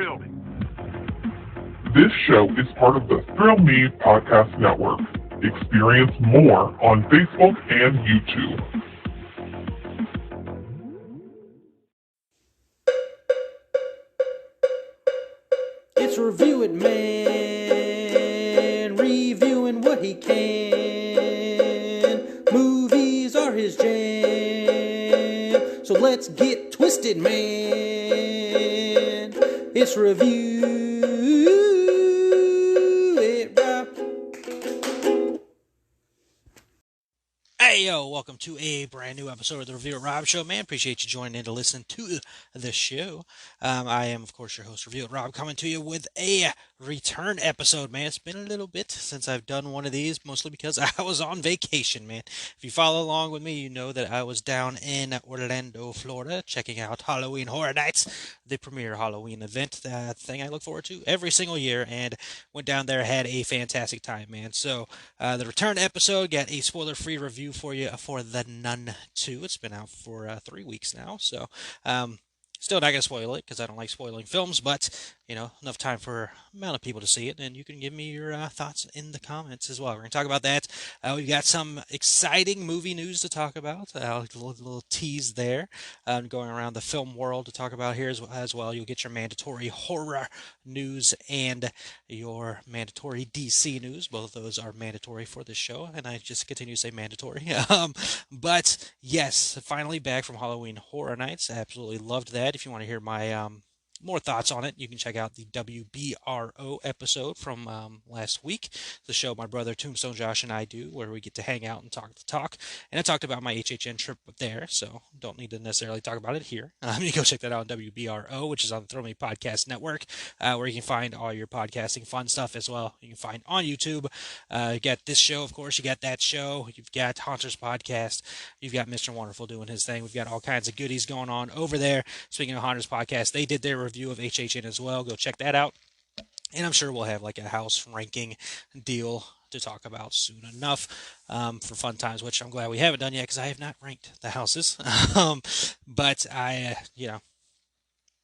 thrill me. This show is part of the Thrill Me Podcast Network. Experience more on Facebook and YouTube. It's Review It Man, reviewing what he can. Movies are his jam, so let's get twisted, man. It's Review It Rob. Hey, yo, welcome to a brand new episode of the Review It Rob Show, man. Appreciate you joining in to listen to the show. I am, of course, your host, Review It Rob, coming to you with a return episode, man. It's been a little bit since I've done one of these, mostly because I was on vacation, man. If you follow along with me, you know that I was down in Orlando, Florida, checking out Halloween Horror Nights, the premier Halloween event, that thing I look forward to every single year, and went down there, had a fantastic time, man. So, the return episode, got a spoiler-free review for you for The Nun 2. It's been out for 3 weeks now, so still not going to spoil it because I don't like spoiling films, but, you know, enough time for amount of people to see it, and you can give me your thoughts in the comments as well. We're going to talk about that. We've got some exciting movie news to talk about, a little tease there, going around the film world to talk about here as well. You'll get your mandatory horror news and your mandatory DC news. Both of those are mandatory for this show, and I just continue to say mandatory. But yes, finally back from Halloween Horror Nights. I absolutely loved that. If you want to hear my more thoughts on it, you can check out the WBRO episode from last week, the show my brother Tombstone Josh and I do, where we get to hang out and talk the talk. And I talked about my HHN trip there, so don't need to necessarily talk about it here. You go check that out on WBRO, which is on the Throw Me Podcast Network, where you can find all your podcasting fun stuff as well. You can find on YouTube. You got this show, of course. You got that show. You've got Haunter's Podcast. You've got Mr. Wonderful doing his thing. We've got all kinds of goodies going on over there. Speaking of Haunter's Podcast, they did their review of HHN as well. Go check that out. And I'm sure we'll have like a house ranking deal to talk about soon enough for fun times, which I'm glad we haven't done yet because I have not ranked the houses. But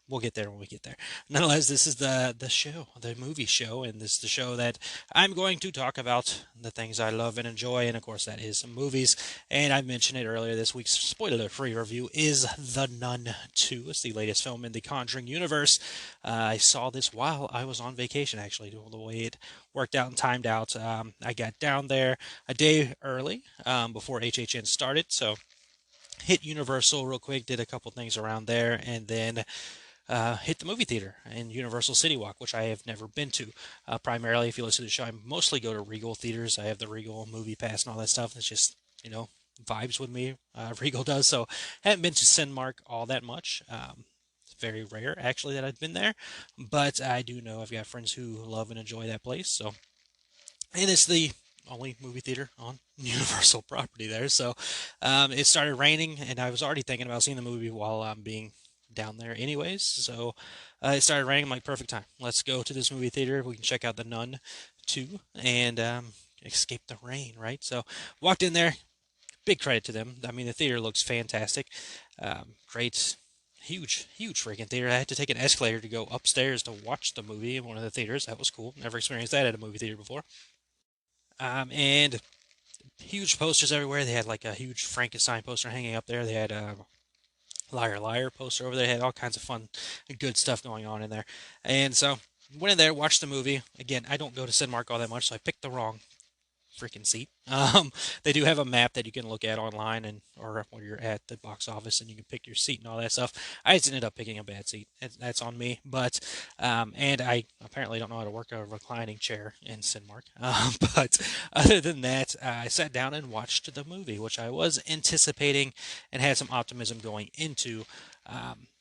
we'll get there when we get there. Nonetheless, this is the show, the movie show, and this is the show that I'm going to talk about the things I love and enjoy, and of course that is movies. And I mentioned it earlier, this week's spoiler-free review is The Nun 2. It's the latest film in the Conjuring universe. I saw this while I was on vacation, actually, the way it worked out and timed out. I got down there a day early before HHN started, so hit Universal real quick, did a couple things around there, and then hit the movie theater in Universal City Walk, which I have never been to. Primarily, if you listen to the show, I mostly go to Regal theaters. I have the Regal Movie Pass and all that stuff. It's just, vibes with me. Regal does. So, haven't been to Cinemark all that much. It's very rare, actually, that I've been there. But I do know I've got friends who love and enjoy that place. So, and it's the only movie theater on Universal property there. So, it started raining, and I was already thinking about seeing the movie while I'm being down there anyways, so it started raining. I'm like, perfect time, let's go to this movie theater, we can check out The Nun 2 and escape the rain, right? So walked in there, big credit to them. I mean, the theater looks fantastic. Great, huge freaking theater. I had to take an escalator to go upstairs to watch the movie in one of the theaters. That was cool, never experienced that at a movie theater before. And huge posters everywhere. They had like a huge Frankenstein poster hanging up there. They had Liar Liar poster over there. They had all kinds of fun and good stuff going on in there. And so went in there, watched the movie. Again, I don't go to Cinemark all that much, so I picked the wrong freaking seat. They do have a map that you can look at online or when you're at the box office, and you can pick your seat and all that stuff. I just ended up picking a bad seat. That's on me. But and I apparently don't know how to work a reclining chair in Cinemark. But other than that, I sat down and watched the movie, which I was anticipating and had some optimism going into.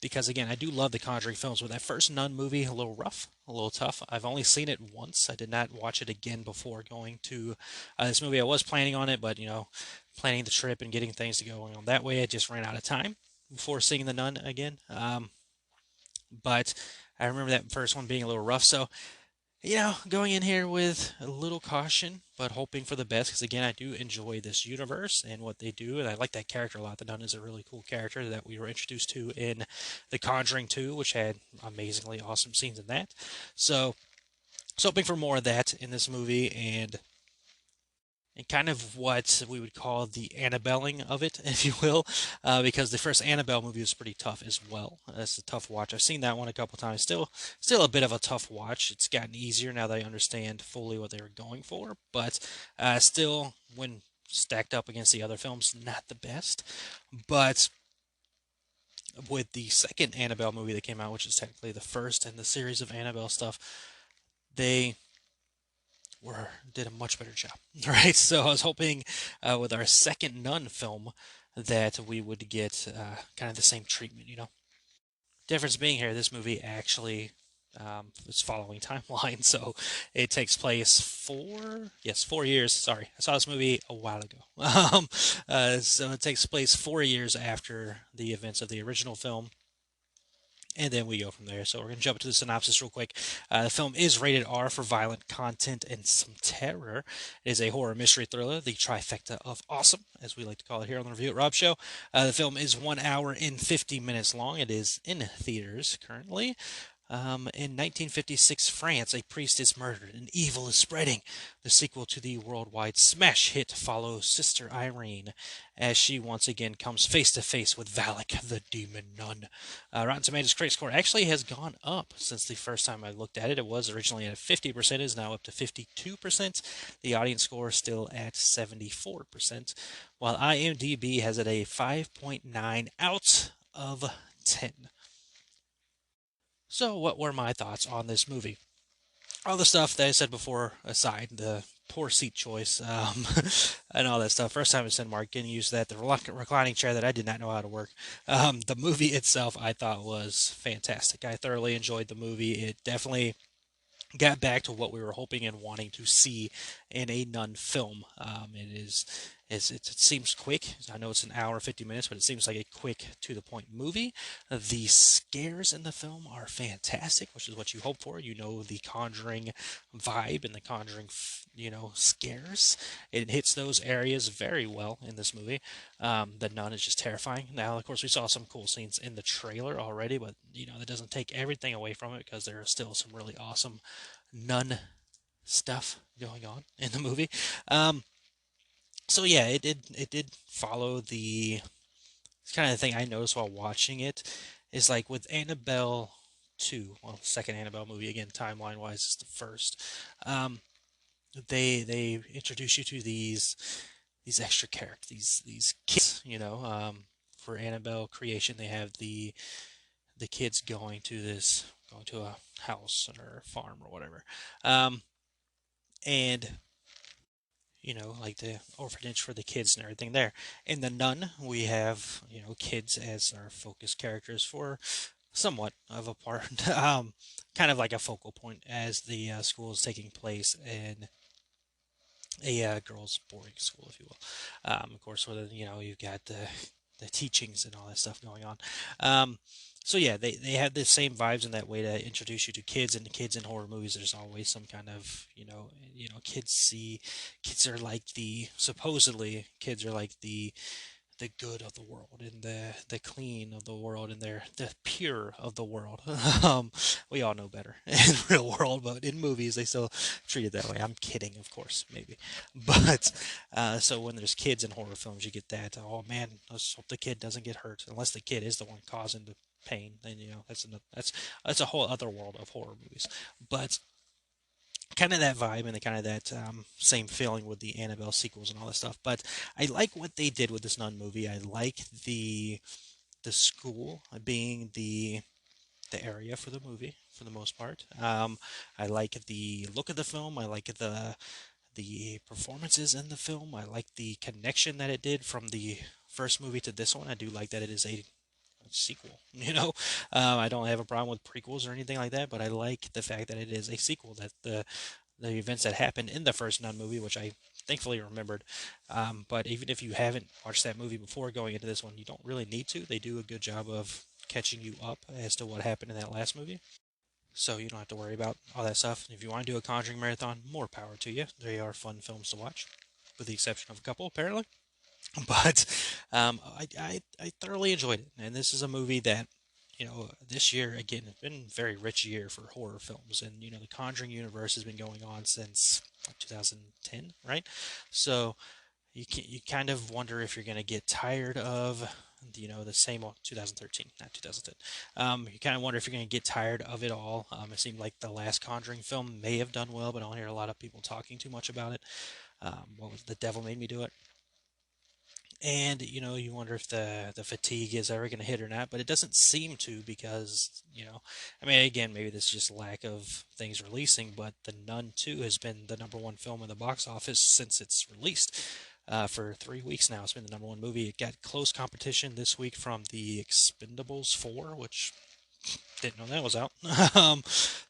Because again, I do love the Conjuring films, but that first Nun movie, a little rough, a little tough. I've only seen it once. I did not watch it again before going to this movie. I was planning on it, but planning the trip and getting things to go on that way, I just ran out of time before seeing The Nun again. But I remember that first one being a little rough. So going in here with a little caution, but hoping for the best. Because again, I do enjoy this universe and what they do, and I like that character a lot. The Nun is a really cool character that we were introduced to in The Conjuring 2, which had amazingly awesome scenes in that. So hoping for more of that in this movie, and kind of what we would call the Annabelling of it, if you will, because the first Annabelle movie was pretty tough as well. That's a tough watch. I've seen that one a couple times. Still a bit of a tough watch. It's gotten easier now that I understand fully what they were going for, but still, when stacked up against the other films, not the best. But with the second Annabelle movie that came out, which is technically the first in the series of Annabelle stuff, they did a much better job, right? So I was hoping with our second Nun film that we would get kind of the same treatment. Difference being here, this movie actually is following timeline, so it takes place 4 years. Sorry, I saw this movie a while ago. So it takes place 4 years after the events of the original film, and then we go from there. So we're going to jump into the synopsis real quick. The film is rated R for violent content and some terror. It is a horror mystery thriller, the trifecta of awesome, as we like to call it here on the Review It Rob Show. The film is 1 hour and 50 minutes long. It is in theaters currently. In 1956 France, a priest is murdered and evil is spreading. The sequel to the worldwide smash hit follows Sister Irene as she once again comes face to face with Valak, the demon nun. Rotten Tomatoes critic score actually has gone up since the first time I looked at it. It was originally at 50%, is now up to 52%. The audience score is still at 74%, while IMDb has it a 5.9 out of 10. So, what were my thoughts on this movie? All the stuff that I said before aside, the poor seat choice, and all that stuff. First time in Cinemark, getting used to that. The reclining chair that I did not know how to work. The movie itself, I thought was fantastic. I thoroughly enjoyed the movie. It definitely got back to what we were hoping and wanting to see in a Nun film. It seems quick. I know it's an hour 50 minutes, but it seems like a quick to the point movie. The scares in the film are fantastic, which is what you hope for. The Conjuring vibe and the Conjuring scares. It hits those areas very well in this movie. The Nun is just terrifying. Now, of course, we saw some cool scenes in the trailer already, but that doesn't take everything away from it because there are still some really awesome Nun stuff going on in the movie. So yeah, it did follow the kind of thing I noticed while watching it is like with Annabelle 2, well, second Annabelle movie again, timeline wise, is the first. They introduce you to these extra characters, these kids. For Annabelle creation, they have the kids going to a house or a farm or whatever, and like the orphanage for the kids and everything there. In The Nun, we have, kids as our focus characters for somewhat of a part, kind of like a focal point as the school is taking place in a girls' boarding school, if you will. Of course, where you've got the teachings and all that stuff going on. So yeah, they have the same vibes in that way to introduce you to kids, and kids in horror movies. There's always some kind of kids are like supposedly kids are like the good of the world and the clean of the world and they're the pure of the world. We all know better in real world, but in movies they still treat it that way. I'm kidding, of course, maybe, but so when there's kids in horror films, you get that. Oh man, let's hope the kid doesn't get hurt, unless the kid is the one causing the pain. Then that's a whole other world of horror movies, but kind of that vibe and the kind of that same feeling with the Annabelle sequels and all that stuff. But I like what they did with this Nun movie. I like the school being the area for the movie for the most part. I like the look of the film. I like the performances in the film. I like the connection that it did from the first movie to this one. I do like that it is a sequel. I don't have a problem with prequels or anything like that, but I like the fact that it is a sequel, that the events that happened in the first Nun movie, which I thankfully remembered. But even if you haven't watched that movie before going into this one, you don't really need to. They do a good job of catching you up as to what happened in that last movie. so you don't have to worry about all that stuff. If you want to do a Conjuring marathon, more power to you. They are fun films to watch, with the exception of a couple, apparently. But I thoroughly enjoyed it, and this is a movie that, this year again, it's been a very rich year for horror films, and the Conjuring universe has been going on since 2010, right? So you kind of wonder if you're going to get tired of the same 2013, not 2010. You kind of wonder if you're going to get tired of it all. It seemed like the last Conjuring film may have done well, but I don't hear a lot of people talking too much about it. What was The Devil Made Me Do It? And you wonder if the fatigue is ever going to hit or not, but it doesn't seem to, because I mean, again, maybe this is just lack of things releasing, but The Nun 2 has been the number one film in the box office since it's released. For 3 weeks now, it's been the number one movie. It got close competition this week from The Expendables 4, which didn't know that was out. um,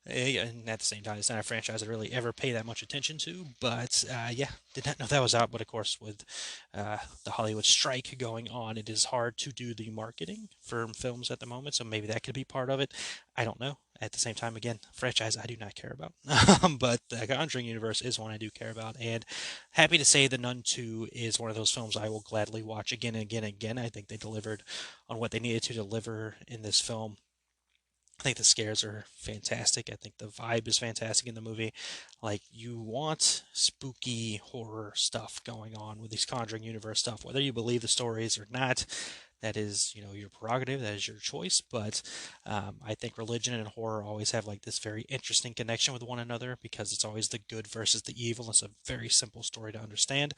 and at the same time, it's not a franchise I really ever pay that much attention to. But yeah, did not know that was out. But of course, with the Hollywood strike going on, it is hard to do the marketing for films at the moment. So maybe that could be part of it. I don't know. At the same time, again, franchise I do not care about. But the Conjuring universe is one I do care about. And happy to say The Nun 2 is one of those films I will gladly watch again and again and again. I think they delivered on what they needed to deliver in this film. I think the scares are fantastic. I think the vibe is fantastic in the movie. Like, you want spooky horror stuff going on with these Conjuring universe stuff, whether you believe the stories or not. That is, your prerogative. That is your choice. But I think religion and horror always have like this very interesting connection with one another, because it's always the good versus the evil. It's a very simple story to understand.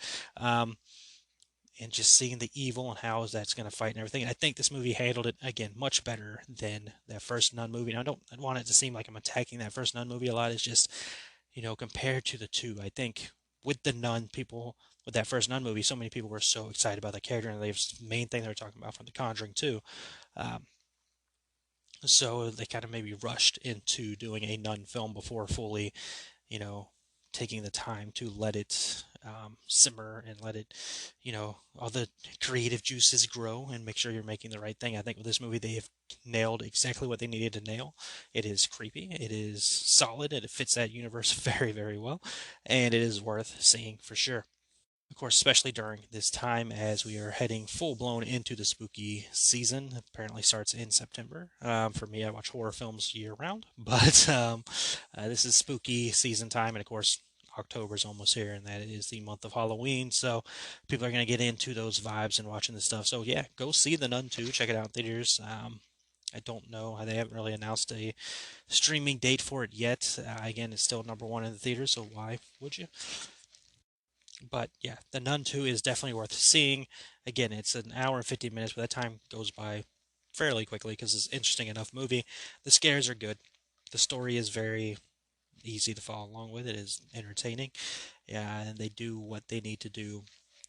And just seeing the evil and how that's going to fight and everything. I think this movie handled it, again, much better than that first Nun movie. And I don't want it to seem like I'm attacking that first Nun movie a lot. It's just, compared to the two, I think with the Nun, people, with that first Nun movie, so many people were so excited about the character, and the main thing they were talking about from The Conjuring 2. Um, so they kind of maybe rushed into doing a Nun film before fully, you know, taking the time to let it simmer and let it, all the creative juices grow and make sure you're making the right thing. I think with this movie, they have nailed exactly what they needed to nail. It is creepy, it is solid, and it fits that universe very, very well, and it is worth seeing for sure. Of course, especially during this time as we are heading full blown into the spooky season. Apparently starts in September. For me, I watch horror films year round, but this is spooky season time, and of course, October is almost here, and that is the month of Halloween. So people are going to get into those vibes and watching this stuff. So yeah, go see The Nun 2. Check it out in theaters. I don't know. They haven't really announced a streaming date for it yet. Again, it's still number one in the theaters, so why would you? But yeah, The Nun 2 is definitely worth seeing. Again, it's an hour and 50 minutes, but that time goes by fairly quickly because it's an interesting enough movie. The scares are good. The story is very easy to follow along with. It is entertaining. Yeah, and they do what they need to do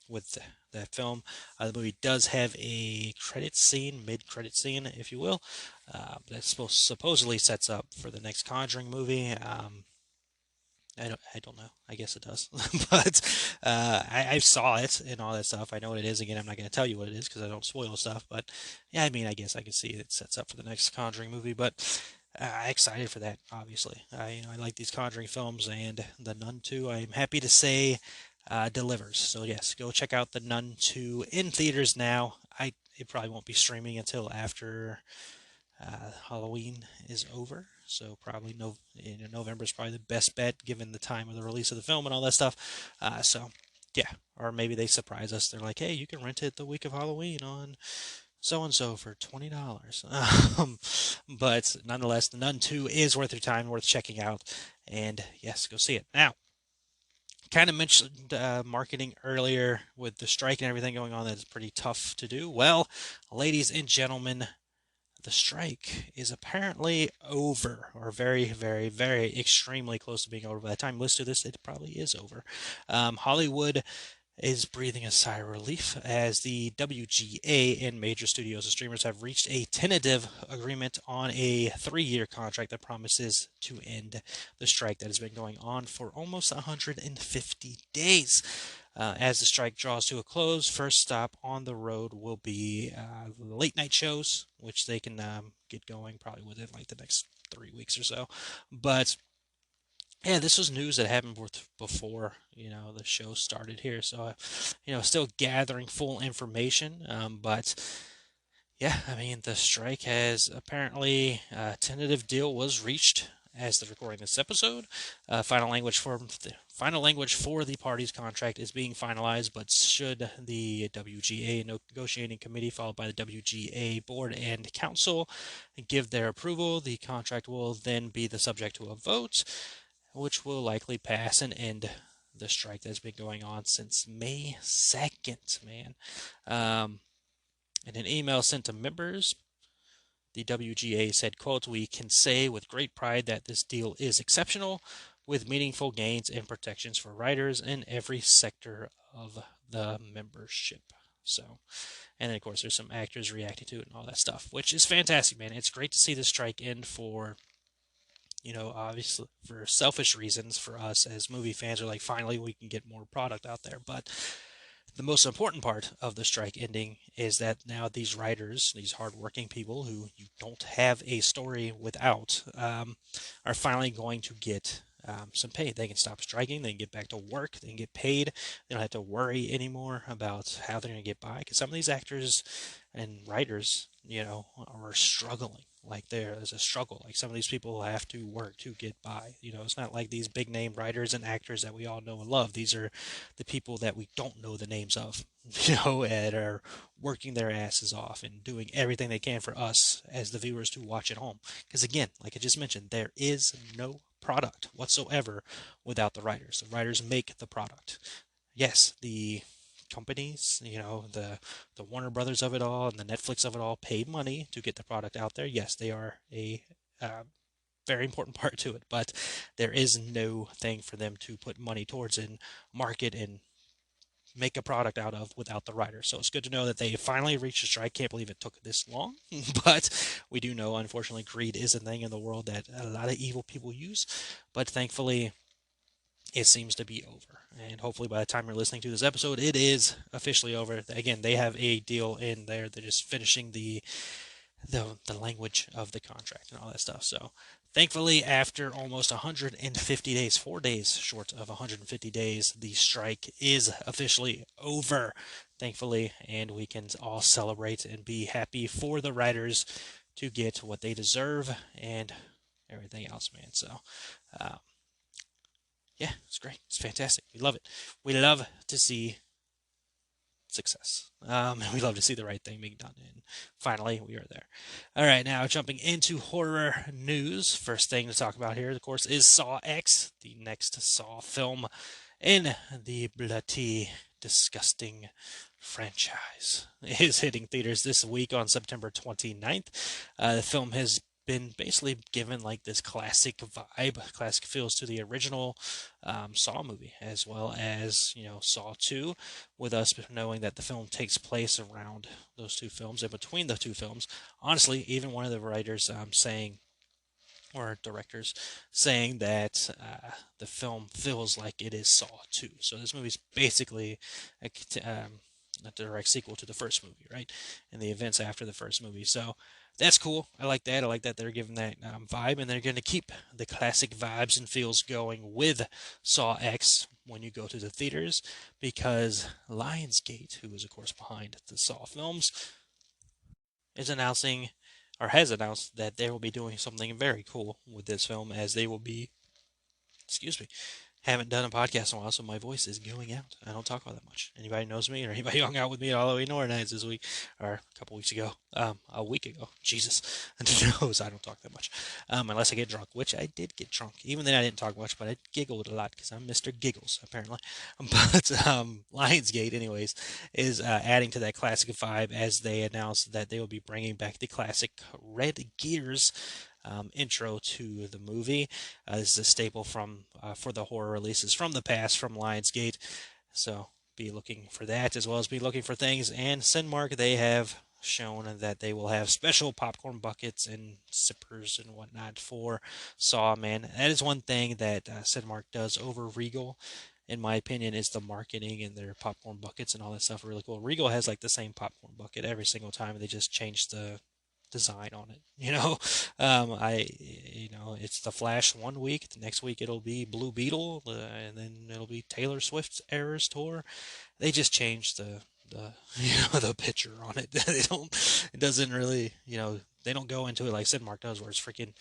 with that film. The movie does have a credit scene, mid-credit scene, if you will, that supposedly sets up for the next Conjuring movie. I don't know. I guess it does, but I saw it and all that stuff. I know what it is. Again, I'm not going to tell you what it is because I don't spoil stuff. But yeah, I mean, I guess I can see it sets up for the next Conjuring movie. But I'm excited for that. Obviously, I like these Conjuring films, and The Nun 2, I'm happy to say, delivers. So yes, go check out The Nun 2 in theaters now. It probably won't be streaming until after Halloween is over, so probably November is probably the best bet given the time of the release of the film and all that stuff. So yeah, or maybe they surprise us. They're like, hey, you can rent it the week of Halloween on so and so for $20. But nonetheless, The Nun 2 is worth your time, worth checking out, and yes, go see it now. Kind of mentioned marketing earlier with the strike and everything going on. That's pretty tough to do. Well, ladies and gentlemen, the strike is apparently over, or very, very, very extremely close to being over. By the time you listen to this, it probably is over. Hollywood is breathing a sigh of relief as the WGA and major studios and streamers have reached a tentative agreement on a 3-year contract that promises to end the strike that has been going on for almost 150 days. As the strike draws to a close, first stop on the road will be late night shows, which they can get going probably within like the next 3 weeks or so. But yeah, this was news that happened before the show started here. So still gathering full information. But yeah, I mean the strike has apparently tentative deal was reached as they're recording this episode. Final language for the parties' contract is being finalized, but should the WGA negotiating committee, followed by the WGA board and council, give their approval, the contract will then be the subject to a vote, which will likely pass and end the strike that's been going on since May 2nd, man. In an email sent to members, the WGA said, quote, "We can say with great pride that this deal is exceptional, with meaningful gains and protections for writers in every sector of the membership." So, and then of course there's some actors reacting to it and all that stuff, which is fantastic, man. It's great to see the strike end for, obviously for selfish reasons for us as movie fans are like, finally we can get more product out there. But the most important part of the strike ending is that now these writers, these hardworking people who you don't have a story without, are finally going to get some pay. They can stop striking. They can get back to work. They can get paid. They don't have to worry anymore about how they're going to get by. Because some of these actors and writers, are struggling. Like there's a struggle. Like some of these people have to work to get by. It's not like these big name writers and actors that we all know and love. These are the people that we don't know the names of, and are working their asses off and doing everything they can for us as the viewers to watch at home. Because again, like I just mentioned, there is no product whatsoever without the writers. The writers make the product. Yes, the companies, the Warner Brothers of it all and the Netflix of it all pay money to get the product out there. Yes, they are a very important part to it, but there is no thing for them to put money towards and market and make a product out of without the writers. So it's good to know that they finally reached a strike. Can't believe it took this long, but we do know, unfortunately, greed is a thing in the world that a lot of evil people use. But thankfully, it seems to be over. And hopefully by the time you're listening to this episode, it is officially over. Again, they have a deal in there. They're just finishing the language of the contract and all that stuff. So thankfully, after almost 150 days, 4 days short of 150 days, the strike is officially over, thankfully, and we can all celebrate and be happy for the writers to get what they deserve and everything else, man. So, yeah, it's great. It's fantastic. We love it. We love to see success. We love to see the right thing being done. And finally, we are there. All right, now jumping into horror news. First thing to talk about here, of course, is Saw X, the next Saw film in the bloody, disgusting franchise. It is hitting theaters this week on September 29th. The film has been basically given like this classic vibe, classic feels to the original Saw movie, as well as Saw 2, with us knowing that the film takes place around those two films and between the two films. Honestly, even one of the writers saying, or directors saying that the film feels like it is Saw 2. So this movie's basically a direct sequel to the first movie, right? And the events after the first movie. So that's cool. I like that. I like that they're giving that vibe, and they're going to keep the classic vibes and feels going with Saw X when you go to the theaters, because Lionsgate, who is of course behind the Saw films, is announcing, or has announced, that they will be doing something very cool with this film, as they will be, excuse me, haven't done a podcast in a while, so my voice is going out. I don't talk all that much. Anybody knows me, or anybody hung out with me at Halloween Horror Nights this week, or a couple weeks ago, a week ago, Jesus, knows I don't talk that much, unless I get drunk, which I did get drunk. Even then I didn't talk much, but I giggled a lot, because I'm Mr. Giggles, apparently. But Lionsgate, anyways, is adding to that classic vibe, as they announced that they will be bringing back the classic Red Gears intro to the movie. This is a staple for the horror releases from the past from Lionsgate, so be looking for that, as well as be looking for things. And Cinemark, they have shown that they will have special popcorn buckets and sippers and whatnot for Saw, man. That is one thing that Cinemark does over Regal, in my opinion, is the marketing and their popcorn buckets and all that stuff are really cool. Regal has like the same popcorn bucket every single time. They just change the design on it. It's the Flash one week, the next week it'll be Blue Beetle, and then it'll be Taylor Swift's Eras Tour. They just changed the the picture on it. They don't. It doesn't really. They don't go into it like Sid Mark does, where it's freaking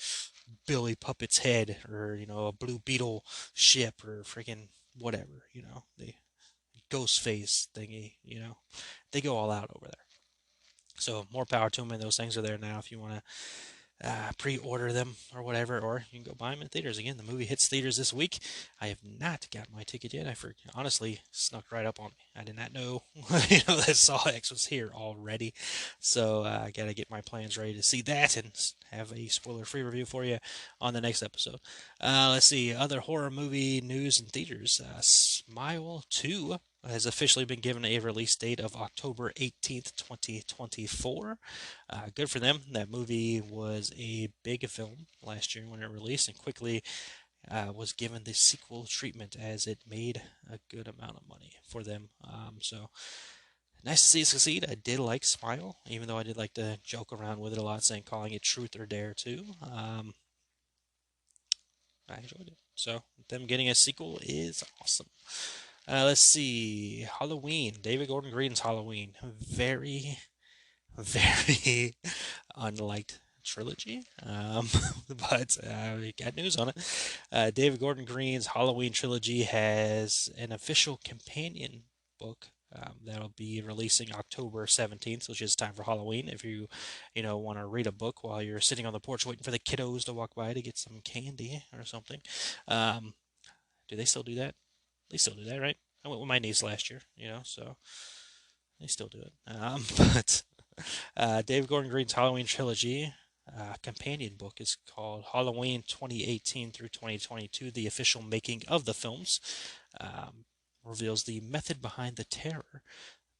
Billy Puppet's head, or a Blue Beetle ship, or freaking whatever. The Ghostface thingy. They go all out over there. So more power to them, and those things are there now if you want to pre-order them or whatever, or you can go buy them in theaters. Again, the movie hits theaters this week. I have not got my ticket yet. Honestly snuck right up on me. I did not know, that Saw X was here already. So I got to get my plans ready to see that and have a spoiler-free review for you on the next episode. Let's see, other horror movie news in theaters. Smile 2 has officially been given a release date of October 18th, 2024. Good for them. That movie was a big film last year when it released, and quickly was given the sequel treatment as it made a good amount of money for them. So nice to see it succeed. I did like Smile, even though I did like to joke around with it a lot, calling it Truth or Dare 2. I enjoyed it. So them getting a sequel is awesome. Let's see. Halloween. David Gordon Green's Halloween. Very, very unliked trilogy. But we got news on it. David Gordon Green's Halloween trilogy has an official companion book that'll be releasing October 17th, which is time for Halloween. If you want to read a book while you're sitting on the porch waiting for the kiddos to walk by to get some candy or something. Do they still do that? They still do that, right? I went with my niece last year, so they still do it. But David Gordon Green's Halloween trilogy companion book is called Halloween 2018 through 2022, The Official Making of the Films. Reveals the method behind the terror.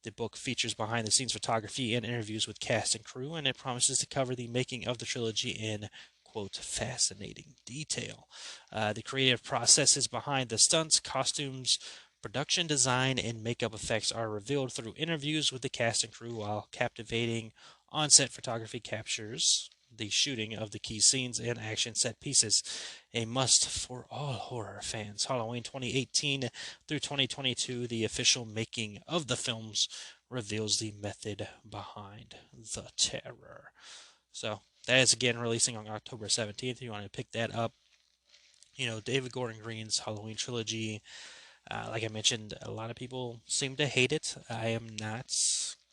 The book features behind-the-scenes photography and interviews with cast and crew, and it promises to cover the making of the trilogy in, quote, fascinating detail. The creative processes behind the stunts, costumes, production design, and makeup effects are revealed through interviews with the cast and crew, while captivating on-set photography captures the shooting of the key scenes and action set pieces. A must for all horror fans. Halloween 2018 through 2022, the official making of the films reveals the method behind the terror. So that is again releasing on October 17th. If you want to pick that up, David Gordon Green's Halloween trilogy. Like I mentioned, a lot of people seem to hate it. I am not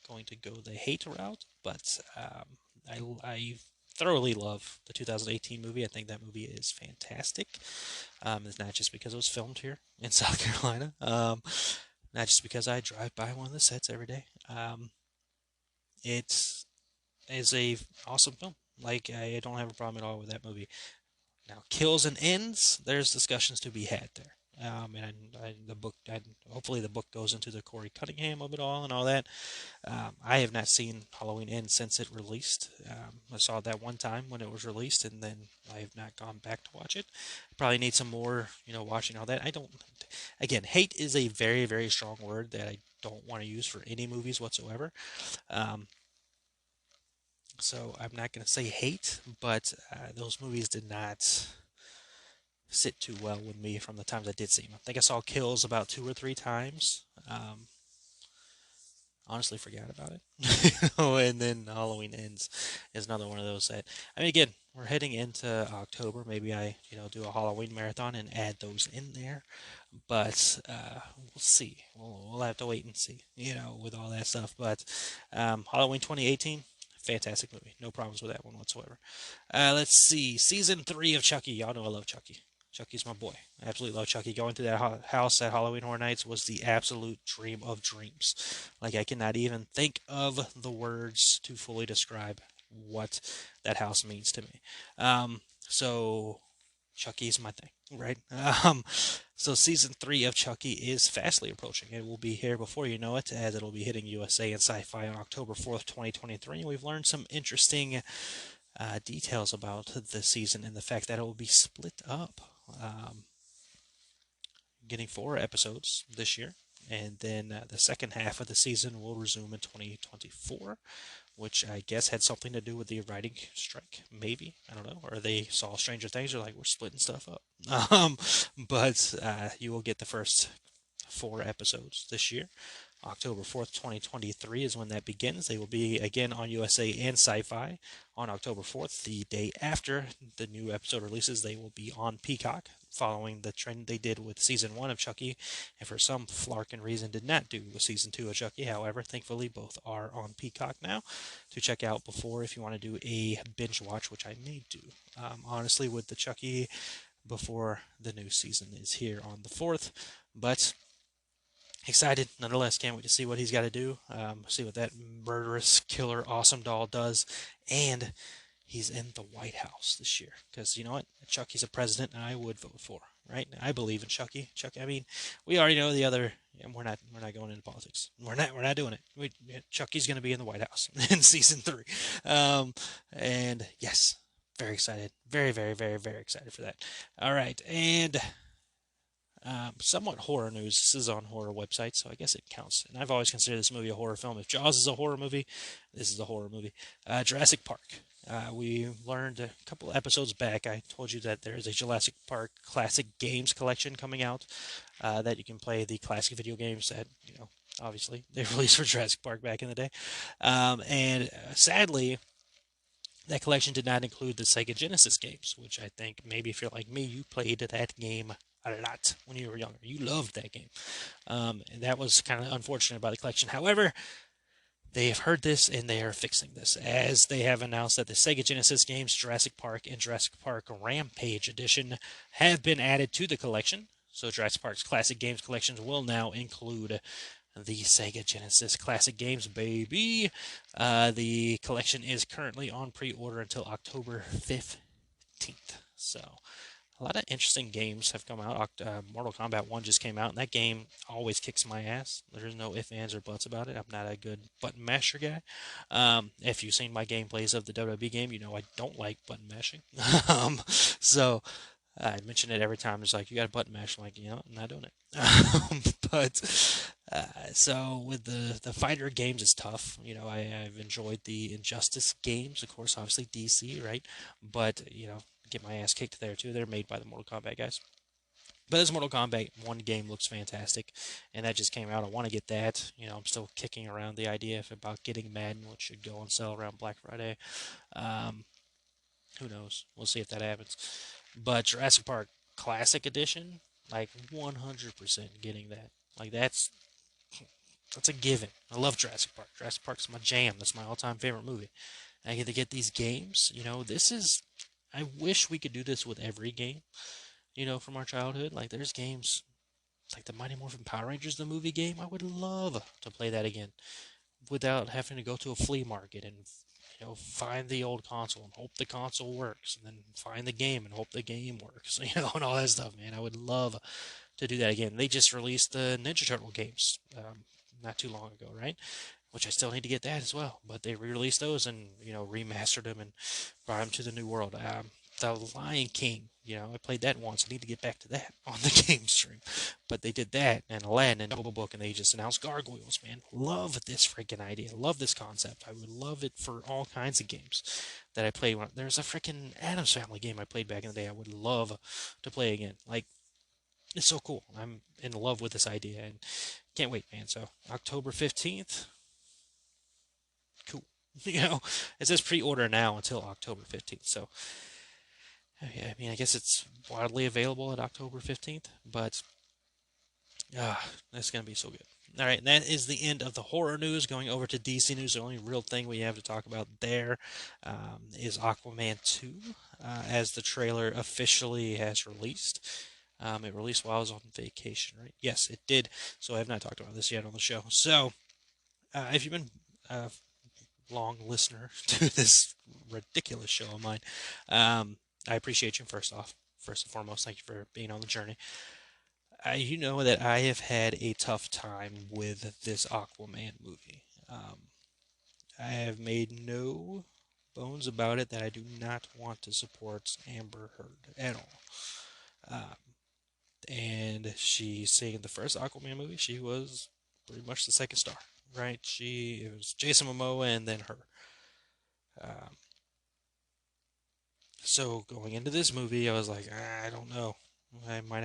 going to go the hate route, but I thoroughly love the 2018 movie. I think that movie is fantastic. It's not just because it was filmed here in South Carolina. Not just because I drive by one of the sets every day. It is a awesome film. Like, I don't have a problem at all with that movie. Now, kills and ends, there's discussions to be had there. Hopefully the book goes into the Corey Cunningham of it all and all that. I have not seen Halloween Ends since it released. I saw it that one time when it was released, and then I have not gone back to watch it. Probably need some more, watching all that. Again, hate is a very, very strong word that I don't want to use for any movies whatsoever. So I'm not going to say hate, but those movies did not sit too well with me from the times I did see them. I think I saw Kills about 2 or 3 times. Honestly forgot about it. And then Halloween Ends is another one of those that, again, we're heading into October. Maybe I, do a Halloween marathon and add those in there. But we'll see. We'll have to wait and see, with all that stuff. But Halloween 2018, fantastic movie. No problems with that one whatsoever. Let's see. Season 3 of Chucky. Y'all know I love Chucky. Chucky's my boy. I absolutely love Chucky. Going through that house at Halloween Horror Nights was the absolute dream of dreams. Like, I cannot even think of the words to fully describe what that house means to me. So Chucky's my thing, right? So season 3 of Chucky is fastly approaching. It will be here before you know it, as it will be hitting USA and Sci-Fi on October 4th, 2023. We've learned some interesting details about the season and the fact that it will be split up. Getting 4 episodes this year, and then the second half of the season will resume in 2024. which I guess had something to do with the writing strike, maybe. I don't know. Or they saw Stranger Things, they're like, we're splitting stuff up. But you will get the first 4 episodes this year. October 4th, 2023 is when that begins. They will be again on USA and Sci-Fi on October 4th. The day after the new episode releases, they will be on Peacock, following the trend they did with season 1 of Chucky, and for some flarkin' reason did not do with season 2 of Chucky. However, thankfully both are on Peacock now to check out before if you want to do a binge watch, which I may do. Honestly, with the Chucky before the new season is here on the 4th, but excited nonetheless. Can't wait to see what he's got to do, see what that murderous killer awesome doll does. And he's in the White House this year, because you know what, Chucky's a president I would vote for, right? I believe in Chucky. I mean, we already know the other. We're not going into politics. We're not doing it. Chucky's going to be in the White House in season 3. And yes, very excited, very very very very excited for that. All right. And somewhat horror news. This is on horror websites, so I guess it counts. And I've always considered this movie a horror film. If Jaws is a horror movie, this is a horror movie. Jurassic Park. We learned a couple episodes back, I told you that there is a Jurassic Park classic games collection coming out, that you can play the classic video games that, obviously they released for Jurassic Park back in the day. And sadly, that collection did not include the Sega Genesis games, which I think maybe if you're like me, you played that game a lot when you were younger. You loved that game. And that was kind of unfortunate about the collection. However, they have heard this and they are fixing this, as they have announced that the Sega Genesis games Jurassic Park and Jurassic Park Rampage Edition have been added to the collection. So Jurassic Park's classic games collections will now include the Sega Genesis classic games, baby. The collection is currently on pre-order until October 15th. So a lot of interesting games have come out. Mortal Kombat 1 just came out, and that game always kicks my ass. There's no ifs, ands, or buts about it. I'm not a good button masher guy. If you've seen my gameplays of the WWE game, you know I don't like button mashing. So I mention it every time. It's like, you got a button mash. I'm like, I'm not doing it. But so with the fighter games, it's tough. I've enjoyed the Injustice games, of course, obviously DC, right? But get my ass kicked there too. They're made by the Mortal Kombat guys. But this Mortal Kombat 1 game looks fantastic, and that just came out. I want to get that. I'm still kicking around the idea about getting Madden, which should go on sale around Black Friday. Who knows? We'll see if that happens. But Jurassic Park Classic Edition, like 100% getting that. Like that's a given. I love Jurassic Park. Jurassic Park's my jam. That's my all-time favorite movie. And I get to get these games. This is. I wish we could do this with every game, from our childhood. Like, there's games like the Mighty Morphin Power Rangers, the movie game. I would love to play that again without having to go to a flea market and, find the old console and hope the console works, and then find the game and hope the game works, and all that stuff, man. I would love to do that again. They just released the Ninja Turtle games not too long ago, right? Which I still need to get that as well. But they re-released those and, remastered them and brought them to the new world. The Lion King, I played that once. I need to get back to that on the game stream. But they did that, and Aladdin and Double Book, and they just announced Gargoyles, man. Love this freaking idea. Love this concept. I would love it for all kinds of games that I played. There's a freaking Addams Family game I played back in the day I would love to play again. Like, it's so cool. I'm in love with this idea, and can't wait, man. So, October 15th. Cool. It says pre-order now until October 15th. So, I mean, I guess it's widely available at October 15th, but that's going to be so good. All right, and that is the end of the horror news. Going over to DC news, the only real thing we have to talk about there is Aquaman 2, as the trailer officially has released. It released while I was on vacation, right? Yes, it did. So I have not talked about this yet on the show. So, if you've been long listener to this ridiculous show of mine, I appreciate you first and foremost. Thank you for being on the journey. You know that I have had a tough time with this Aquaman movie. I have made no bones about it that I do not want to support Amber Heard at all. And she's saying the first Aquaman movie, she was pretty much the second star. right? It was Jason Momoa and then her. Um, so going into this movie, I was like, I don't know. I might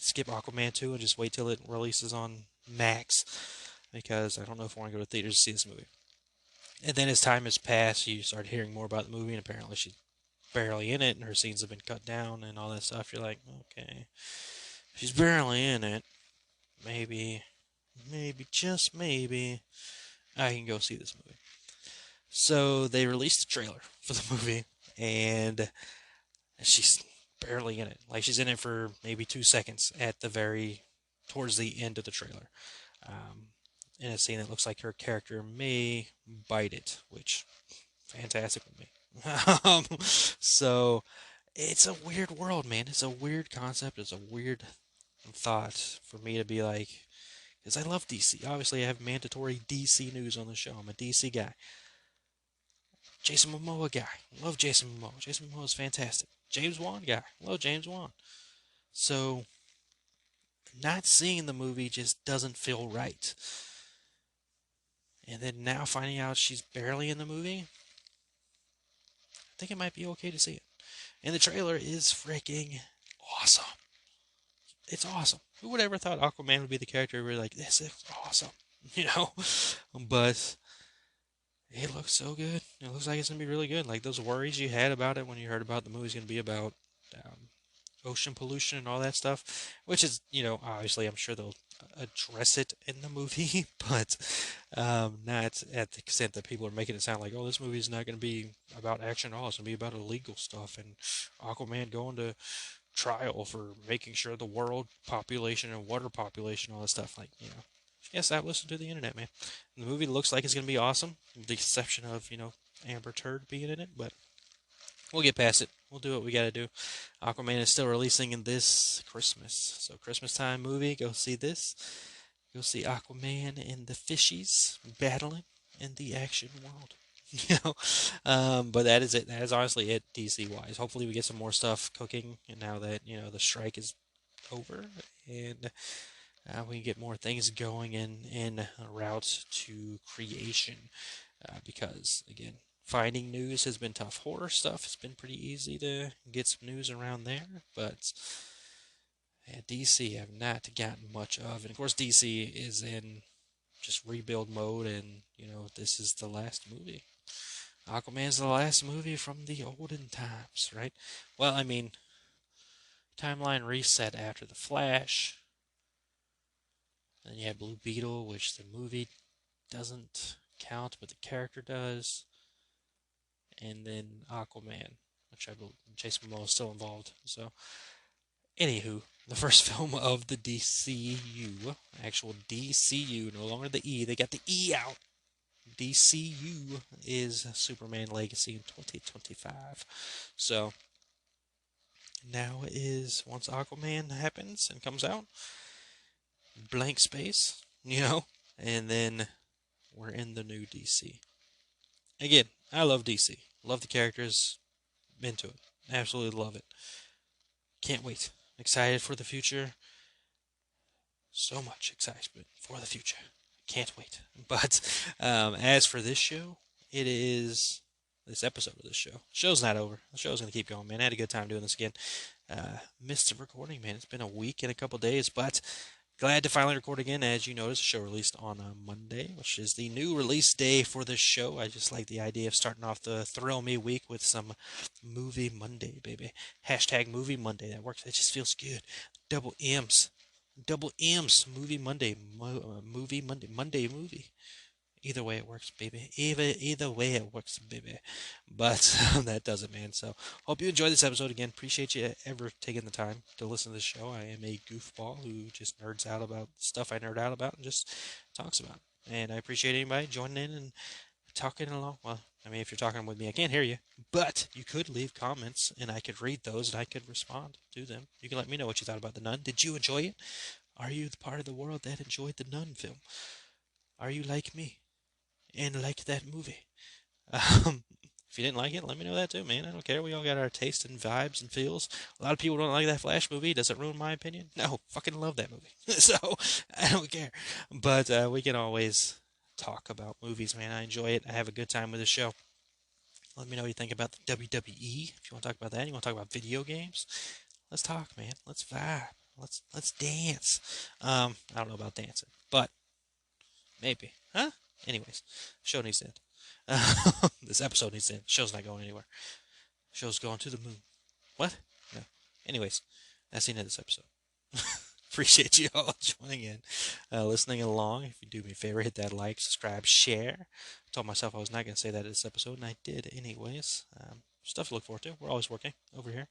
skip Aquaman 2 and just wait till it releases on Max because I don't know if I want to go to theaters to see this movie. And then as time has passed, you start hearing more about the movie, and apparently she's barely in it, and her scenes have been cut down and all that stuff. You're like, okay, she's barely in it. Maybe, just maybe, I can go see this movie. So they released a trailer for the movie, and she's barely in it. Like she's in it for maybe 2 seconds towards the end of the trailer. Um, in a scene that looks like her character may bite it, which fantastic with me. So it's a weird world, man. It's a weird concept. It's a weird thought for me to be like, because I love DC. Obviously, I have mandatory DC news on the show. I'm a DC guy. Jason Momoa guy. Love Jason Momoa. Jason Momoa is fantastic. James Wan guy. Love James Wan. So, not seeing the movie just doesn't feel right. And then now finding out she's barely in the movie, I think it might be okay to see it. And the trailer is freaking awesome. It's awesome. Who would ever thought Aquaman would be the character where like, this is awesome, you know? But it looks so good. It looks like it's gonna be really good. Like those worries you had about it when you heard about the movie's gonna be about ocean pollution and all that stuff, which is, obviously I'm sure they'll address it in the movie, but not at the extent that people are making it sound like, oh, this movie's not going to be about action at all. It's going to be about illegal stuff and Aquaman going to trial for making sure the world population and water population, all that stuff. Like, yes, I've listened to the internet, man. And the movie looks like it's going to be awesome, with the exception of, Amber Turd being in it, but we'll get past it. We'll do what we gotta do. Aquaman is still releasing in this Christmas. So Christmas time movie, go see this. Go see Aquaman and the fishies battling in the action world. But that is it. That is honestly it, DC wise. Hopefully we get some more stuff cooking, and now that the strike is over, and we can get more things going in routes to creation. Because again, finding news has been tough. Horror stuff has been pretty easy to get some news around there, but DC have not gotten much of. And of course, DC is in just rebuild mode, and this is the last movie. Aquaman's the last movie from the olden times, right? Well, I mean, timeline reset after The Flash. Then you have Blue Beetle, which the movie doesn't count, but the character does. And then Aquaman, which I believe Jason Momoa is still involved. So, anywho, the first film of the DCU, actual DCU, no longer the E, they got the E out. DCU is Superman Legacy in 2025. So, now is, once Aquaman happens and comes out, blank space, and then we're in the new DC. Again, I love DC. Love the characters. Into it. Absolutely love it. Can't wait. Excited for the future. So much excitement for the future. Can't wait. But as for this show, this episode of this show. Show's not over. The show's going to keep going, man. I had a good time doing this again. Missed the recording, man. It's been a week and a couple days, but glad to finally record again. As you noticed, the show released on Monday, which is the new release day for this show. I just like the idea of starting off the Thrill Me week with some Movie Monday, baby. Hashtag Movie Monday. That works. It just feels good. Double M's. Movie Monday. Movie Monday. Monday movie. Either way it works, baby. Either way it works, baby. But that does it, man. So hope you enjoyed this episode again. Appreciate you ever taking the time to listen to the show. I am a goofball who just nerds out about stuff I nerd out about and just talks about. And I appreciate anybody joining in and talking along. Well, I mean, if you're talking with me, I can't hear you. But you could leave comments, and I could read those, and I could respond to them. You can let me know what you thought about The Nun. Did you enjoy it? Are you the part of the world that enjoyed The Nun film? Are you like me and like that movie? If you didn't like it, let me know that too, man. I don't care. We all got our taste and vibes and feels. A lot of people don't like that Flash movie. Does it ruin my opinion? No, fucking love that movie. So, I don't care. But we can always talk about movies, man. I enjoy it. I have a good time with the show. Let me know what you think about the WWE. If you want to talk about that, you want to talk about video games, let's talk, man. Let's vibe. Let's dance. I don't know about dancing, but maybe, huh? Anyways, show needs to end. This episode needs to end. Show's not going anywhere. Show's going to the moon. What? No. Anyways, that's the end of this episode. Appreciate you all joining in, listening along. If you do me a favor, hit that like, subscribe, share. I told myself I was not going to say that in this episode, and I did anyways. Stuff to look forward to. We're always working over here.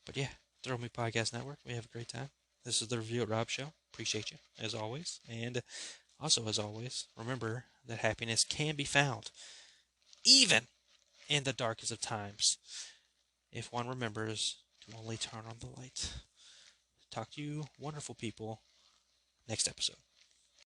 But yeah, Throw Me Podcast Network. We have a great time. This is the Review It Rob Show. Appreciate you, as always. And also, as always, remember that happiness can be found even in the darkest of times if one remembers to only turn on the light. Talk to you wonderful people next episode.